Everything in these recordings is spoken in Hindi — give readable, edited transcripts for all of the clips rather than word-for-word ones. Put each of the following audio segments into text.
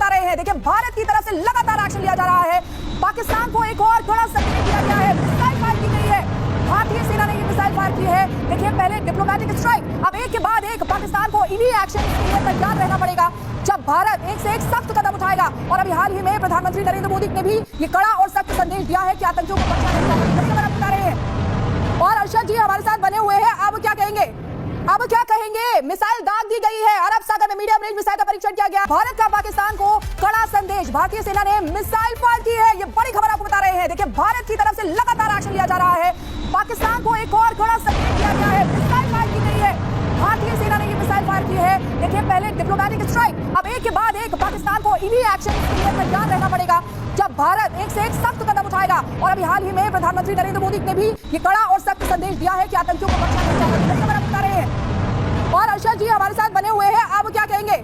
बता रहे हैं। देखिए भारत की तरफ से लगातार एक्शन लिया जा रहा है। पाकिस्तान को एक और बड़ा संकेत दिया गया है, मिसाइल फायर की गई है। भारतीय सेना ने ये मिसाइल फायर की है। देखिए पहले डिप्लोमेटिक स्ट्राइक, अब एक के बाद एक पाकिस्तान को इन्हीं एक्शन के लिए तैयार रहना पड़ेगा जब भारत एक से एक सख्त कदम उठाएगा। और अभी हाल ही में प्रधानमंत्री नरेंद्र मोदी ने भी ये कड़ा और सख्त संदेश दिया है कि आतंकियों को बचा रहे हैं। और अर्शद जी हमारे साथ बने हुए हैं, अब क्या कहेंगे? अब क्या कहेंगे? मिसाइल दाग दी गई है, अरब सागर में मीडियम रेंज मिसाइल का परीक्षण किया गया। भारत का पाकिस्तान को कड़ा संदेश, भारतीय सेना ने मिसाइल फायर की है। ये बड़ी खबर आपको बता रहे हैं। देखिए भारत की तरफ से लगातार एक्शन लिया जा रहा है। पाकिस्तान को एक और बड़ा संकेत दिया गया है, मिसाइल फायर की गई है। भारतीय सेना ने ये मिसाइल फायर की है। देखिए पहले डिप्लोमेटिक स्ट्राइक, अब एक के बाद एक पाकिस्तान को इन्हीं एक्शन के लिए तैयार रहना पड़ेगा जब भारत एक से एक सख्त कदम उठाएगा। और अभी हाल ही में प्रधानमंत्री नरेंद्र मोदी ने भी ये कड़ा और सख्त संदेश दिया है कि आतंकियों को बचा रहे हैं। और अर्शद जी हमारे साथ बने हुए हैं, अब क्या कहेंगे?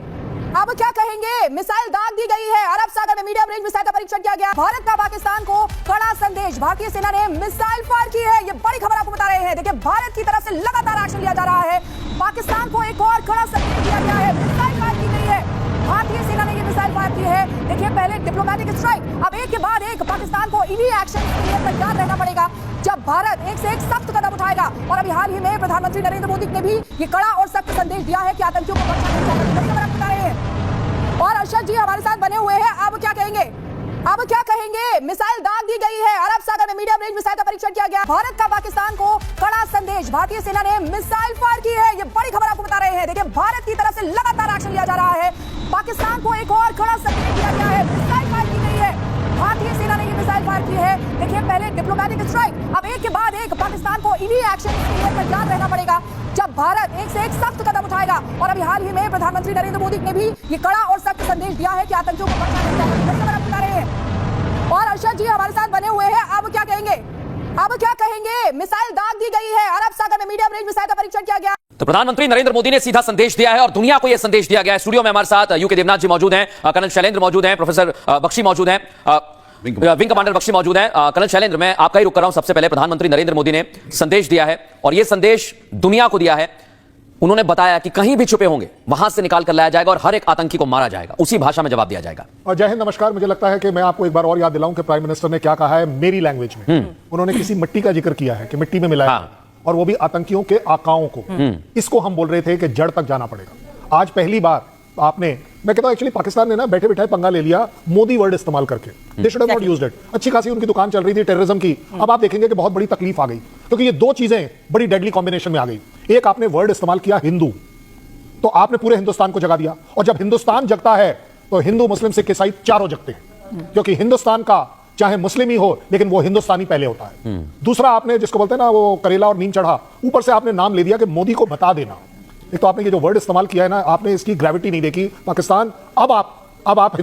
अब क्या कहेंगे? मिसाइल दाग दी गई है, अरब सागर में मीडियम रेंज मिसाइल का परीक्षण किया गया। भारत का पाकिस्तान को कड़ा संदेश, भारतीय सेना ने मिसाइल फायर की है। ये बड़ी खबर आपको बता रहे हैं। देखिए भारत की तरफ से लगातार एक्शन लिया जा रहा है। पाकिस्तान को एक और कड़ा संदेश दिया गया है, मिसाइल फायर की गई है। भारतीय सेना ने ये मिसाइल फायर की है। देखिए पहले डिप्लोमेटिक स्ट्राइक, अब एक के बाद एक पाकिस्तान को इन्हीं एक्शन के लिए तैयार रहना पड़ेगा जब भारत एक से एक सख्त कदम उठाएगा। और अभी हाल ही में प्रधानमंत्री नरेंद्र मोदी ने भी ये कड़ा और सख्त संदेश दिया है कि आतंकियों को बचा रहे हैं। और अर्शद जी हमारे साथ बने हुए हैं, अब क्या कहेंगे? अब क्या कहेंगे? मिसाइल दाग दी गई है, अरब सागर में मीडियम रेंज मिसाइल का परीक्षण किया गया। भारत का पाकिस्तान को कड़ा संदेश, भारतीय सेना ने मिसाइल फायर की है। ये बड़ी खबर आपको बता रहे हैं। देखिए भारत की तरफ से लगातार एक्शन लिया जा रहा है। पाकिस्तान को एक और कड़ा संदेश दिया गया है, मिसाइल फायर की गई है। भारतीय सेना ने ये मिसाइल फायर की है। देखिए पहले डिप्लोमेटिक स्ट्राइक, अब एक के बाद एक पाकिस्तान को इन्हीं एक्शन के लिए तैयार रहना पड़ेगा जब भारत एक से एक सख्त कदम उठाएगा। और अभी हाल ही में प्रधानमंत्री नरेंद्र मोदी ने भी ये कड़ा और सख्त संदेश दिया है कि आतंकियों को बचा रहे हैं। और अर्शद जी हमारे साथ बने हुए हैं, अब क्या कहेंगे? अब क्या कहेंगे? मिसाइल दाग दी गई है, अरब सागर में मीडियम रेंज मिसाइल का परीक्षण किया गया। तो प्रधानमंत्री नरेंद्र मोदी ने सीधा संदेश दिया है और दुनिया को यह संदेश दिया गया है। स्टूडियो में हमारे साथ यूके देवनाथ जी मौजूद हैं, कर्नल शैलेंद्र मौजूद हैं, प्रोफेसर बख्शी मौजूद हैं, विंग कमांडर बख्शी मौजूद हैं। कर्नल शैलेंद्र, मैं आपका ही रुक कर रहा हूं। सबसे पहले प्रधानमंत्री नरेंद्र मोदी ने संदेश दिया है और यह संदेश दुनिया को दिया है। उन्होंने बताया कि कहीं भी छुपे होंगे वहां से निकाल कर लाया जाएगा और हर एक आतंकी को मारा जाएगा, उसी भाषा में जवाब दिया जाएगा। और जय हिंद, नमस्कार। मुझे लगता है कि मैं आपको एक बार और याद दिलाऊं कि प्राइम मिनिस्टर ने क्या कहा है मेरी लैंग्वेज में। उन्होंने किसी मिट्टी का जिक्र किया है कि मिट्टी में मिलाया, और वो भी आतंकियों के आकाओं को। इसको हम बोल रहे थे कि जड़ तक जाना पड़ेगा। आज पहली बार आपने, मैं कहता हूं एक्चुअली पाकिस्तान ने ना बैठे बैठे पंगा ले लिया मोदी वर्ड इस्तेमाल करके। They should have not used it. अच्छी खासी उनकी दुकान चल रही थी टेररिज्म की, अब आप देखेंगे कि बहुत बड़ी तकलीफ आ गई क्योंकि ये दो चीजें बड़ी डेडली कॉम्बिनेशन में आ गई। एक, आपने वर्ड इस्तेमाल किया हिंदू, तो आपने पूरे हिंदुस्तान को जगा दिया। और जब हिंदुस्तान जगता है तो हिंदू मुस्लिम सिख ईसाई चारों जगते हैं, क्योंकि हिंदुस्तान का चाहे मुस्लिम ही हो लेकिन वो हिंदुस्तानी पहले होता है। दूसरा, आपने जिसको बोलते हैं ना वो करेला और नीम चढ़ा, ऊपर से आपने नाम ले दिया कि मोदी को बता देना। एक तो आपने ये जो वर्ड इस्तेमाल किया है ना, आपने इसकी ग्रेविटी नहीं देखी। पाकिस्तान अब आप